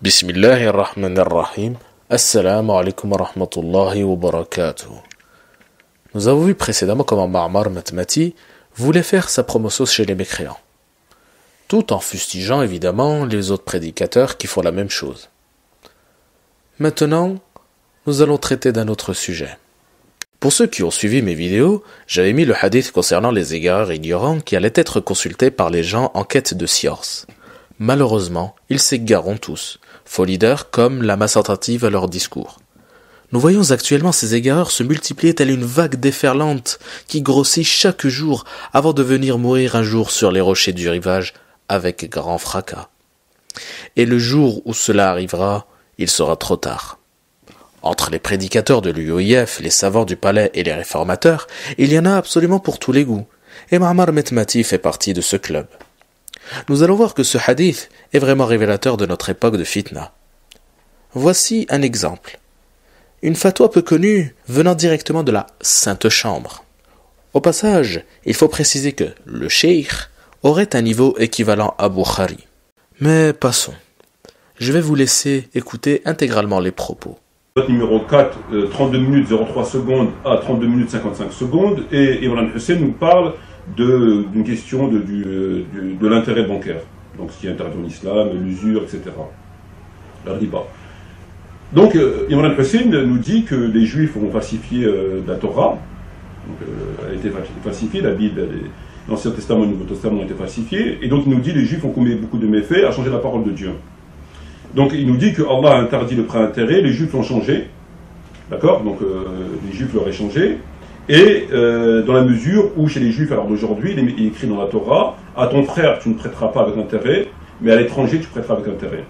Bismillahirrahmanirrahim. Assalamu alaikum wa rahmatullahi wa barakatuh. Nous avons vu précédemment comment Ma'mar Matmati voulait faire sa promotion chez les mécréants, tout en fustigeant évidemment les autres prédicateurs qui font la même chose. Maintenant, nous allons traiter d'un autre sujet. Pour ceux qui ont suivi mes vidéos, j'avais mis le hadith concernant les égareurs ignorants qui allaient être consultés par les gens en quête de science. Malheureusement, ils s'égareront tous, faux leaders comme la masse attentive à leur discours. Nous voyons actuellement ces égareurs se multiplier telle une vague déferlante qui grossit chaque jour avant de venir mourir un jour sur les rochers du rivage avec grand fracas. Et le jour où cela arrivera, il sera trop tard. Entre les prédicateurs de l'UOIF, les savants du palais et les réformateurs, il y en a absolument pour tous les goûts, et Ma'mar Matmati fait partie de ce club. Nous allons voir que ce hadith est vraiment révélateur de notre époque de fitna. Voici un exemple. Une fatwa peu connue venant directement de la Sainte Chambre. Au passage, il faut préciser que le cheikh aurait un niveau équivalent à Bukhari. Mais passons. Je vais vous laisser écouter intégralement les propos. Note numéro 4, 32 minutes 03 secondes à 32 minutes 55 secondes, et Imran Hussein nous parle d'une question de l'intérêt bancaire, donc ce qui est interdit en islam, l'usure, etc. La riba. Donc Imran Hussein nous dit que les juifs ont falsifié la Torah, donc, elle a été falsifiée, la Bible, l'Ancien Testament et le Nouveau Testament ont été falsifiés, et donc il nous dit que les juifs ont commis beaucoup de méfaits à changer la parole de Dieu. Donc il nous dit que Allah a interdit le prêt intérêt, les juifs l'ont changé, d'accord, donc les juifs l'auraient changé, et dans la mesure où chez les juifs alors d'aujourd'hui, il est écrit dans la Torah, à ton frère tu ne prêteras pas avec intérêt, mais à l'étranger tu prêteras avec intérêt.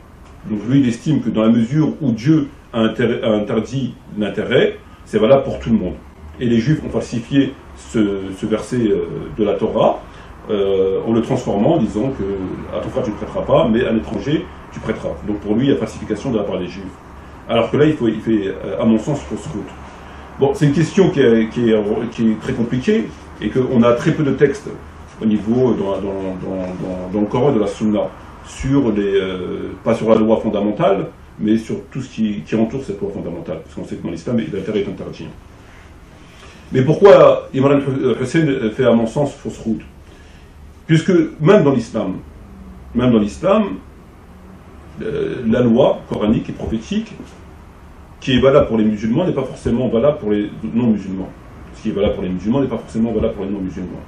Donc lui il estime que dans la mesure où Dieu a interdit l'intérêt, c'est valable pour tout le monde. Et les juifs ont falsifié ce verset de la Torah, en le transformant en disant que à ton frère tu ne prêteras pas, mais à l'étranger tu prêteras. Donc pour lui il y a falsification de la part des juifs. Alors que là il fait à mon sens fausse route. Bon, c'est une question qui est très compliquée et qu'on a très peu de textes au niveau dans le Coran de la Sunna sur pas sur la loi fondamentale, mais sur tout ce qui entoure cette loi fondamentale, parce qu'on sait que dans l'islam l'intérêt est interdit. Mais pourquoi Imran Hussein fait à mon sens fausse route? Puisque même dans l'islam, la loi coranique et prophétique qui est valable pour les musulmans n'est pas forcément valable pour les non-musulmans. Ce qui est valable pour les musulmans n'est pas forcément valable pour les non-musulmans.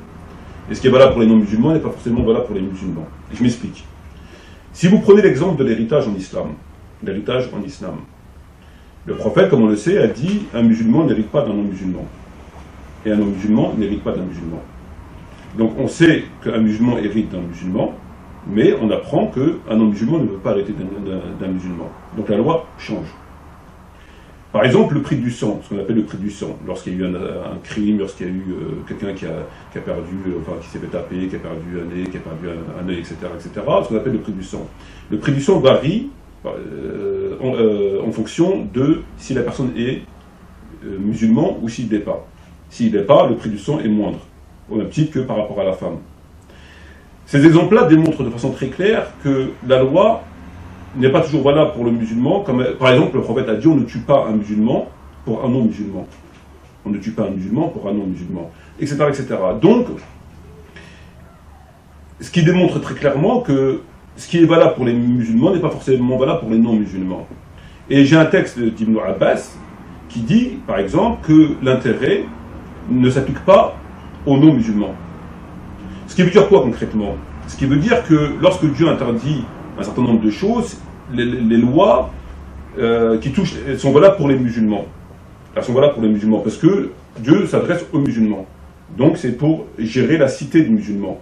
Et ce qui est valable pour les non-musulmans n'est pas forcément valable pour les musulmans. Et je m'explique. Si vous prenez l'exemple de l'héritage en islam, le prophète, comme on le sait, a dit un musulman n'hérite pas d'un non-musulman. Et un non-musulman n'hérite pas d'un musulman. Donc on sait qu'un musulman hérite d'un musulman, mais on apprend qu'un non-musulman ne peut pas hériter d'un musulman. Donc la loi change. Par exemple, le prix du sang, ce qu'on appelle le prix du sang, lorsqu'il y a eu un crime, lorsqu'il y a eu quelqu'un qui a perdu, qui s'est fait taper, qui a perdu un nez, qui a perdu un œil, etc., ce qu'on appelle le prix du sang. Le prix du sang varie en fonction de si la personne est musulman ou s'il ne l'est pas. S'il ne l'est pas, le prix du sang est moindre, au même titre que par rapport à la femme. Ces exemples-là démontrent de façon très claire que la loi n'est pas toujours valable pour le musulman, comme par exemple le prophète a dit on ne tue pas un musulman pour un non-musulman. On ne tue pas un musulman pour un non-musulman, etc., etc. Donc, ce qui démontre très clairement que ce qui est valable pour les musulmans n'est pas forcément valable pour les non-musulmans. Et j'ai un texte d'Ibn Abbas qui dit, par exemple, que l'intérêt ne s'applique pas aux non-musulmans. Ce qui veut dire quoi concrètement? Ce qui veut dire que lorsque Dieu interdit un certain nombre de choses, les lois qui touchent sont valables pour les musulmans. Elles sont valables pour les musulmans parce que Dieu s'adresse aux musulmans. Donc c'est pour gérer la cité des musulmans.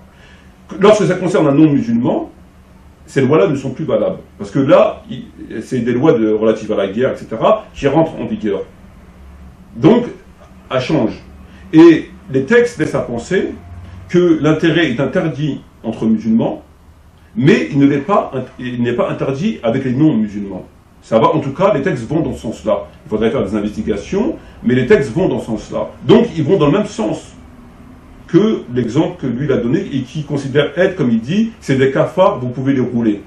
Lorsque ça concerne un non-musulman, ces lois-là ne sont plus valables. Parce que là, c'est des lois relatives à la guerre, etc., qui rentrent en vigueur. Donc, elles changent. Et les textes laissent à penser que l'intérêt est interdit entre musulmans, mais il n'est pas interdit avec les non-musulmans. Ça va, en tout cas, les textes vont dans ce sens-là. Il faudrait faire des investigations, mais les textes vont dans ce sens-là. Donc, ils vont dans le même sens que l'exemple que lui a donné et qui considère être, comme il dit, c'est des cafards, vous pouvez les rouler.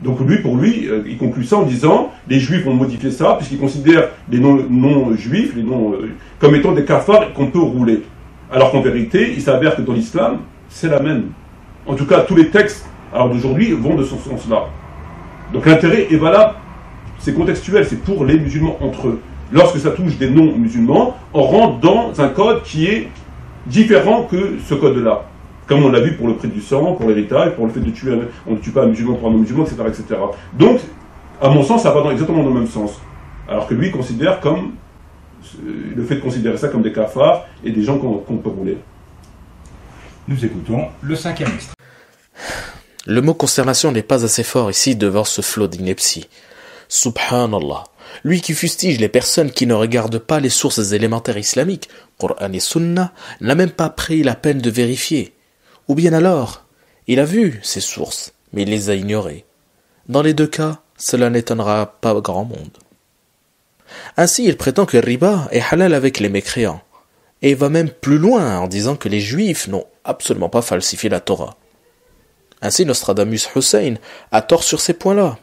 Donc pour lui, il conclut ça en disant les juifs ont modifié ça puisqu'ils considèrent les non-juifs, comme étant des kafares qu'on peut rouler. Alors qu'en vérité, il s'avère que dans l'islam, c'est la même. En tout cas, tous les textes d'aujourd'hui vont de ce sens-là. Donc l'intérêt est valable, c'est contextuel, c'est pour les musulmans entre eux. Lorsque ça touche des non-musulmans, on rentre dans un code qui est différent que ce code-là. Comme on l'a vu pour le prix du sang, pour l'héritage, pour le fait de tuer, on ne tue pas un musulman pour un non-musulman, etc., etc. Donc, à mon sens, ça va exactement dans le même sens. Alors que lui considère comme, le fait de considérer ça comme des cafards et des gens qu'on peut rouler. Nous écoutons le 5e extrait. Le mot consternation n'est pas assez fort ici devant ce flot d'ineptie. Subhanallah. Lui qui fustige les personnes qui ne regardent pas les sources élémentaires islamiques, Coran et Sunna, n'a même pas pris la peine de vérifier. Ou bien alors, il a vu ces sources, mais il les a ignorées. Dans les deux cas, cela n'étonnera pas grand monde. Ainsi, il prétend que riba est halal avec les mécréants, et il va même plus loin en disant que les juifs n'ont absolument pas falsifié la Torah. Ainsi, Nostradamus Hussein a tort sur ces points-là.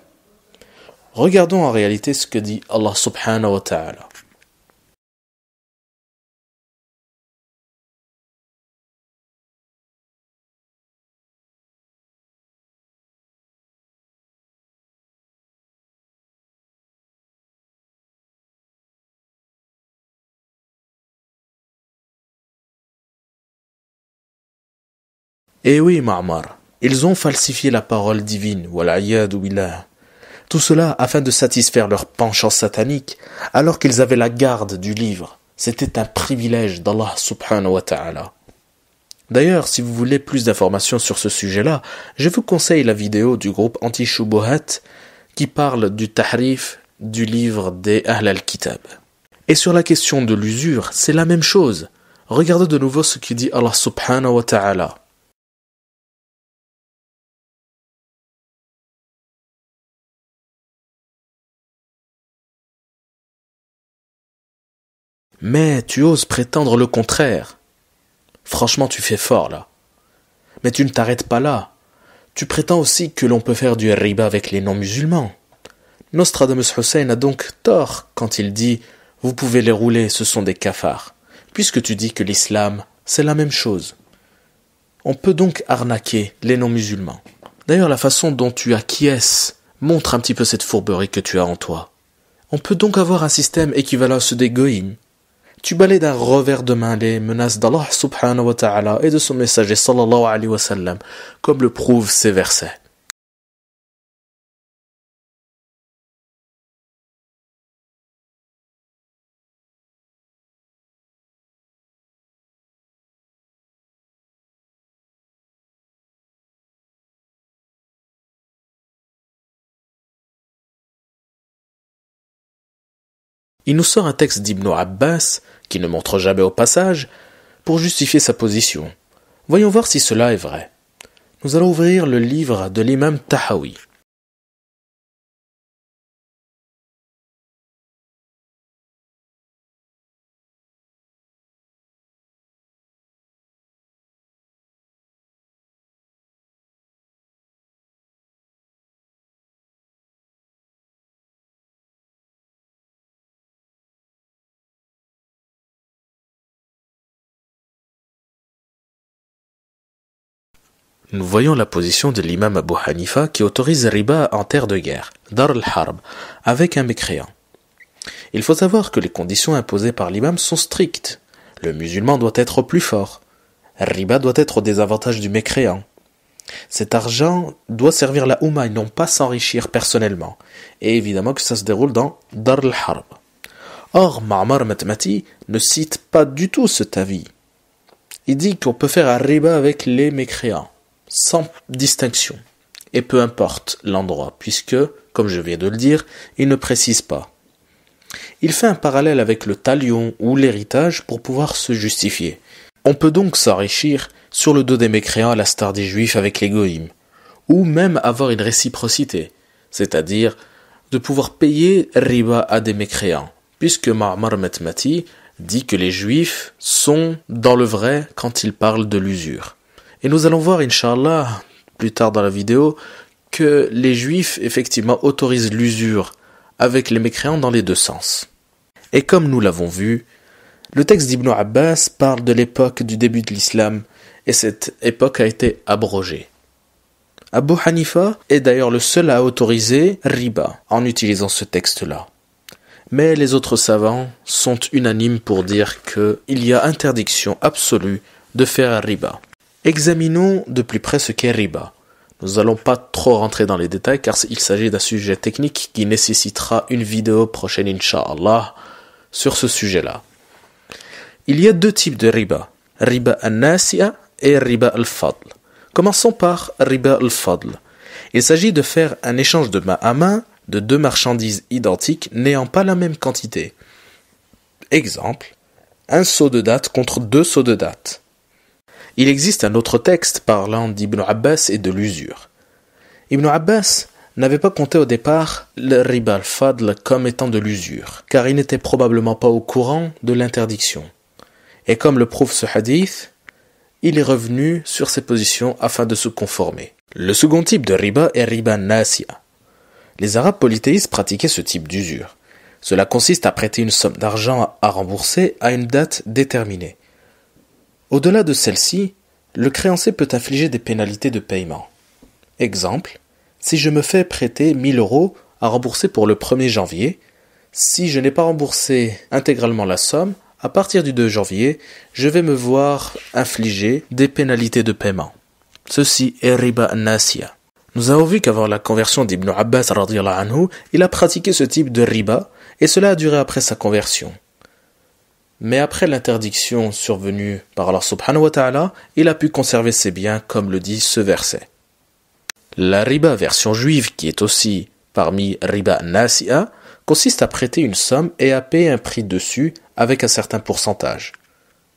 Regardons en réalité ce que dit Allah subhanahu wa ta'ala. Eh oui, Ma'mar, ils ont falsifié la parole divine, wal'iyadu billah. Tout cela afin de satisfaire leur penchant satanique, alors qu'ils avaient la garde du livre. C'était un privilège d'Allah subhanahu wa ta'ala. D'ailleurs, si vous voulez plus d'informations sur ce sujet-là, je vous conseille la vidéo du groupe Anti-Shubuhat qui parle du tahrif du livre des Ahl al-Kitab. Et sur la question de l'usure, c'est la même chose. Regardez de nouveau ce que dit Allah subhanahu wa ta'ala. Mais tu oses prétendre le contraire. Franchement, tu fais fort là. Mais tu ne t'arrêtes pas là. Tu prétends aussi que l'on peut faire du riba avec les non-musulmans. Nostradamus Hussein a donc tort quand il dit « Vous pouvez les rouler, ce sont des cafards », puisque tu dis que l'islam, c'est la même chose. On peut donc arnaquer les non-musulmans. D'ailleurs, la façon dont tu acquiesces montre un petit peu cette fourberie que tu as en toi. On peut donc avoir un système équivalent à ceux des goïms. Tu balayes d'un revers de main les menaces d'Allah subhanahu wa ta'ala et de son messager sallallahu alayhi wa sallam, comme le prouvent ces versets. Il nous sort un texte d'Ibn Abbas, qui ne montre jamais au passage, pour justifier sa position. Voyons voir si cela est vrai. Nous allons ouvrir le livre de l'imam Tahawi. Nous voyons la position de l'imam Abu Hanifa qui autorise riba en terre de guerre, Dar al-Harb, avec un mécréant. Il faut savoir que les conditions imposées par l'imam sont strictes. Le musulman doit être plus fort. Riba doit être au désavantage du mécréant. Cet argent doit servir la Oumma et non pas s'enrichir personnellement. Et évidemment que ça se déroule dans Dar al-Harb. Or, Ma'mar Matmati ne cite pas du tout cet avis. Il dit qu'on peut faire un riba avec les mécréants, sans distinction, et peu importe l'endroit, puisque, comme je viens de le dire, il ne précise pas. Il fait un parallèle avec le talion ou l'héritage pour pouvoir se justifier. On peut donc s'enrichir sur le dos des mécréants à la star des juifs avec les goïms, ou même avoir une réciprocité, c'est-à-dire de pouvoir payer riba à des mécréants, puisque Ma'mar Matmati dit que les juifs sont dans le vrai quand ils parlent de l'usure. Et nous allons voir, Inch'Allah, plus tard dans la vidéo, que les juifs effectivement autorisent l'usure avec les mécréants dans les deux sens. Et comme nous l'avons vu, le texte d'Ibn Abbas parle de l'époque du début de l'islam et cette époque a été abrogée. Abu Hanifa est d'ailleurs le seul à autoriser riba en utilisant ce texte-là. Mais les autres savants sont unanimes pour dire qu'il y a interdiction absolue de faire riba. Examinons de plus près ce qu'est riba. Nous n'allons pas trop rentrer dans les détails car il s'agit d'un sujet technique qui nécessitera une vidéo prochaine, Inch'Allah, sur ce sujet-là. Il y a deux types de riba, riba al-nasi'a et riba al-fadl. Commençons par riba al-fadl. Il s'agit de faire un échange de main à main de deux marchandises identiques n'ayant pas la même quantité. Exemple, un seau de dattes contre deux seaux de dattes. Il existe un autre texte parlant d'Ibn Abbas et de l'usure. Ibn Abbas n'avait pas compté au départ le riba al-fadl comme étant de l'usure, car il n'était probablement pas au courant de l'interdiction. Et comme le prouve ce hadith, il est revenu sur ses positions afin de se conformer. Le second type de riba est riba nasi'a. Les Arabes polythéistes pratiquaient ce type d'usure. Cela consiste à prêter une somme d'argent à rembourser à une date déterminée. Au-delà de celle-ci, le créancier peut infliger des pénalités de paiement. Exemple, si je me fais prêter 1000 € à rembourser pour le 1er janvier, si je n'ai pas remboursé intégralement la somme, à partir du 2 janvier, je vais me voir infliger des pénalités de paiement. Ceci est riba nasi'a. Nous avons vu qu'avant la conversion d'Ibn Abbas radiyallahu anhu, il a pratiqué ce type de riba et cela a duré après sa conversion. Mais après l'interdiction survenue par Allah subhanahu wa ta'ala, il a pu conserver ses biens comme le dit ce verset. La riba version juive, qui est aussi parmi riba nasi'a, consiste à prêter une somme et à payer un prix dessus avec un certain pourcentage.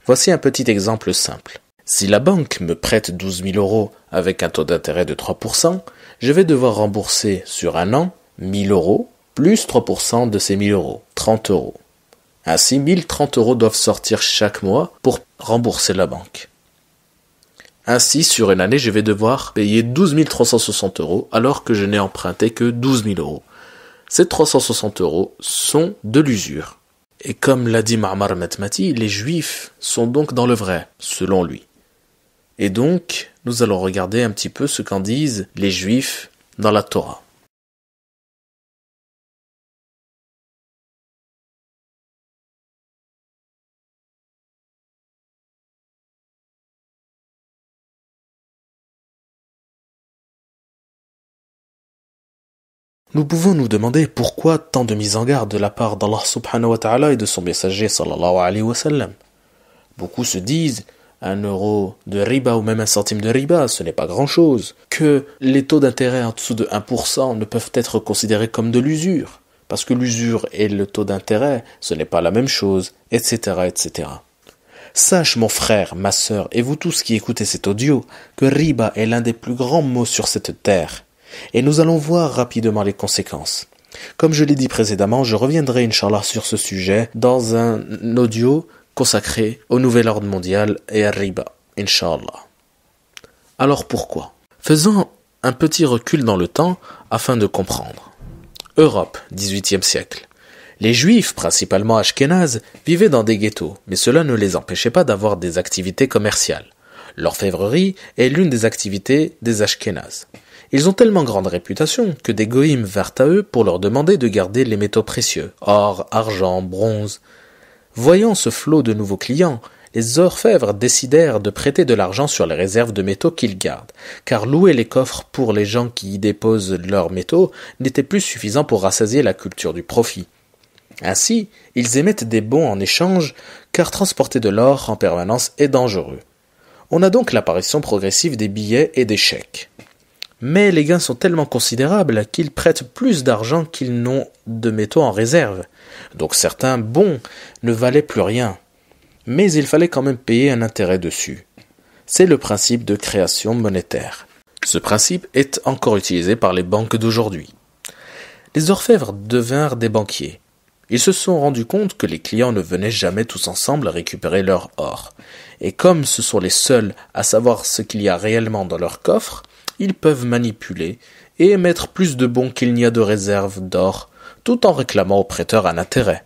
Voici un petit exemple simple. Si la banque me prête 12 000 € avec un taux d'intérêt de 3%, je vais devoir rembourser sur un an 1 000 € plus 3% de ces 1 000 €, 30 €. Ainsi, 1 030 € doivent sortir chaque mois pour rembourser la banque. Ainsi, sur une année, je vais devoir payer 12 360 € alors que je n'ai emprunté que 12 000 €. Ces 360 € sont de l'usure. Et comme l'a dit Ma'mar Matmati, les juifs sont donc dans le vrai, selon lui. Et donc, nous allons regarder un petit peu ce qu'en disent les juifs dans la Torah. Nous pouvons nous demander pourquoi tant de mise en garde de la part d'Allah subhanahu wa ta'ala et de son messager sallallahu alayhi wa sallam. Beaucoup se disent 1 € de riba ou même 1 centime de riba, ce n'est pas grand-chose, que les taux d'intérêt en dessous de 1% ne peuvent être considérés comme de l'usure, parce que l'usure et le taux d'intérêt, ce n'est pas la même chose, etc., etc. Sache mon frère, ma sœur et vous tous qui écoutez cet audio, que riba est l'un des plus grands mots sur cette terre. Et nous allons voir rapidement les conséquences. Comme je l'ai dit précédemment, je reviendrai Inch'Allah sur ce sujet dans un audio consacré au nouvel ordre mondial et à riba, Inch'Allah. Alors pourquoi ? Faisons un petit recul dans le temps afin de comprendre. Europe, 18e siècle. Les Juifs, principalement ashkénazes, vivaient dans des ghettos, mais cela ne les empêchait pas d'avoir des activités commerciales. L'orfèvrerie est l'une des activités des ashkénazes. Ils ont tellement grande réputation que des goïms vinrent à eux pour leur demander de garder les métaux précieux, or, argent, bronze. Voyant ce flot de nouveaux clients, les orfèvres décidèrent de prêter de l'argent sur les réserves de métaux qu'ils gardent, car louer les coffres pour les gens qui y déposent leurs métaux n'était plus suffisant pour rassasier la culture du profit. Ainsi, ils émettent des bons en échange, car transporter de l'or en permanence est dangereux. On a donc l'apparition progressive des billets et des chèques. Mais les gains sont tellement considérables qu'ils prêtent plus d'argent qu'ils n'ont de métaux en réserve. Donc certains bons ne valaient plus rien. Mais il fallait quand même payer un intérêt dessus. C'est le principe de création monétaire. Ce principe est encore utilisé par les banques d'aujourd'hui. Les orfèvres devinrent des banquiers. Ils se sont rendus compte que les clients ne venaient jamais tous ensemble récupérer leur or. Et comme ce sont les seuls à savoir ce qu'il y a réellement dans leur coffre, ils peuvent manipuler et émettre plus de bons qu'il n'y a de réserves d'or, tout en réclamant au prêteur un intérêt.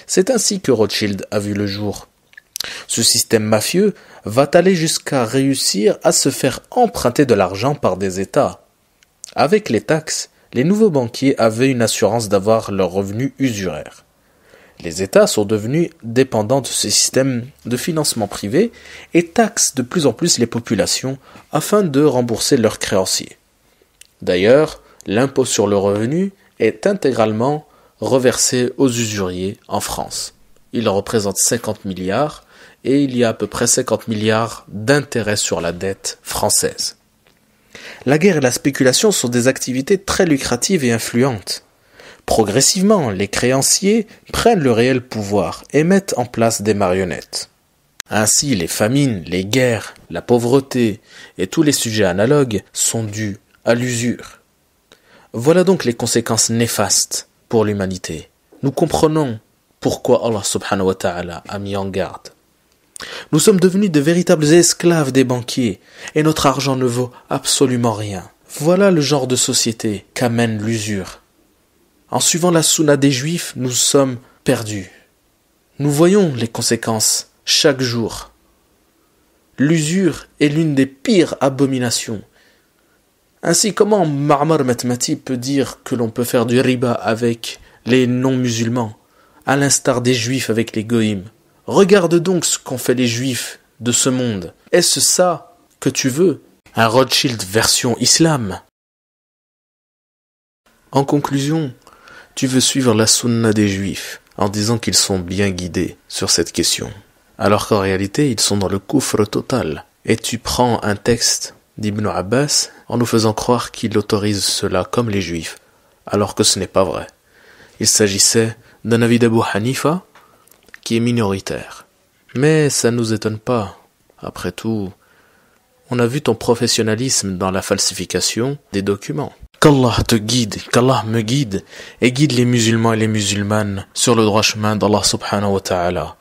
C'est ainsi que Rothschild a vu le jour. Ce système mafieux va aller jusqu'à réussir à se faire emprunter de l'argent par des États. Avec les taxes, les nouveaux banquiers avaient une assurance d'avoir leurs revenus usuraires. Les États sont devenus dépendants de ce système de financement privé et taxent de plus en plus les populations afin de rembourser leurs créanciers. D'ailleurs, l'impôt sur le revenu est intégralement reversé aux usuriers en France. Il représente 50 milliards et il y a à peu près 50 milliards d'intérêts sur la dette française. La guerre et la spéculation sont des activités très lucratives et influentes. Progressivement, les créanciers prennent le réel pouvoir et mettent en place des marionnettes. Ainsi, les famines, les guerres, la pauvreté et tous les sujets analogues sont dus à l'usure. Voilà donc les conséquences néfastes pour l'humanité. Nous comprenons pourquoi Allah subhanahu wa ta'ala a mis en garde. Nous sommes devenus de véritables esclaves des banquiers et notre argent ne vaut absolument rien. Voilà le genre de société qu'amène l'usure. En suivant la sunna des Juifs, nous sommes perdus. Nous voyons les conséquences chaque jour. L'usure est l'une des pires abominations. Ainsi, comment Ma'mar Matmati peut dire que l'on peut faire du riba avec les non-musulmans, à l'instar des Juifs avec les goïms? Regarde donc ce qu'ont fait les Juifs de ce monde. Est-ce ça que tu veux? Un Rothschild version islam? En conclusion, tu veux suivre la sunna des Juifs en disant qu'ils sont bien guidés sur cette question, alors qu'en réalité ils sont dans le kufr total. Et tu prends un texte d'Ibn Abbas en nous faisant croire qu'il autorise cela comme les Juifs, alors que ce n'est pas vrai. Il s'agissait d'un avis d'Abu Hanifa qui est minoritaire. Mais ça ne nous étonne pas. Après tout, on a vu ton professionnalisme dans la falsification des documents. Qu'Allah te guide, qu'Allah me guide et guide les musulmans et les musulmanes sur le droit chemin d'Allah subhanahu wa ta'ala.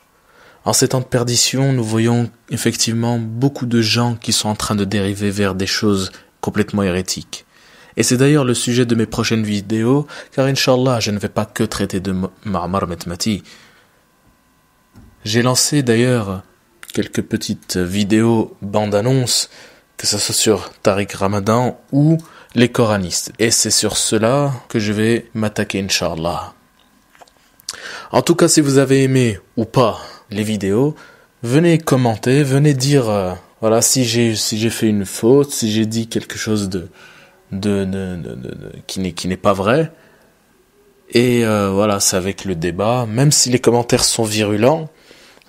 En ces temps de perdition, nous voyons effectivement beaucoup de gens qui sont en train de dériver vers des choses complètement hérétiques. Et c'est d'ailleurs le sujet de mes prochaines vidéos, car Inch'Allah, je ne vais pas que traiter de Ma'mar Matmati. J'ai lancé d'ailleurs quelques petites vidéos bandes-annonces, que ce soit sur Tariq Ramadan ou les coranistes. Et c'est sur cela que je vais m'attaquer, Inch'Allah. En tout cas, si vous avez aimé ou pas les vidéos, venez commenter, venez dire voilà, si j'ai fait une faute, si j'ai dit quelque chose qui n'est pas vrai. Et voilà, c'est avec le débat. Même si les commentaires sont virulents,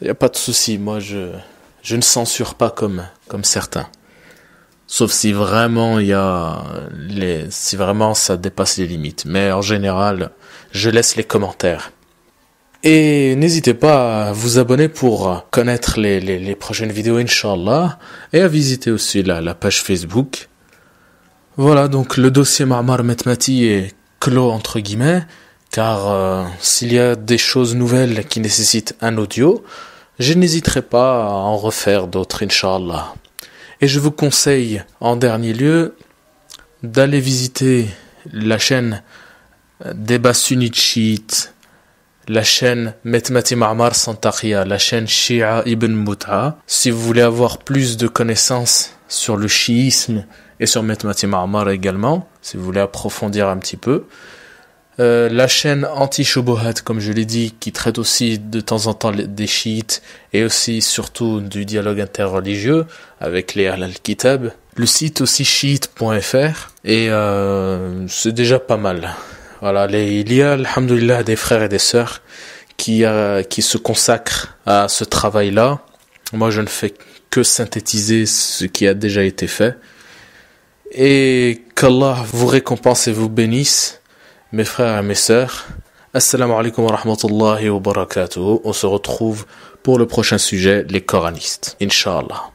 il n'y a pas de souci. Moi, je ne censure pas comme certains. Sauf si vraiment si vraiment ça dépasse les limites. Mais en général, je laisse les commentaires. Et n'hésitez pas à vous abonner pour connaître les prochaines vidéos, Inch'Allah, et à visiter aussi la page Facebook. Voilà, donc le dossier Ma'mar Matmati est clos entre guillemets, car s'il y a des choses nouvelles qui nécessitent un audio, je n'hésiterai pas à en refaire d'autres, Inch'Allah. Et je vous conseille, en dernier lieu, d'aller visiter la chaîne Débat Sunnite Chiite, la chaîne Matmati Ma'mar Santaria, la chaîne Shia Ibn Mut'a, si vous voulez avoir plus de connaissances sur le chiisme et sur Matmati Ma'mar également, si vous voulez approfondir un petit peu. La chaîne Anti-Shubuhat, comme je l'ai dit, qui traite aussi de temps en temps des chiites et aussi surtout du dialogue interreligieux avec les Ahl al-Kitab. Le site aussi chiite.fr et c'est déjà pas mal. Voilà, il y a, alhamdoulilah, des frères et des sœurs qui se consacrent à ce travail-là. Moi, je ne fais que synthétiser ce qui a déjà été fait. Et qu'Allah vous récompense et vous bénisse, mes frères et mes sœurs. Assalamu alaikum wa rahmatullahi wa barakatuh. On se retrouve pour le prochain sujet, les coranistes. Inch'Allah.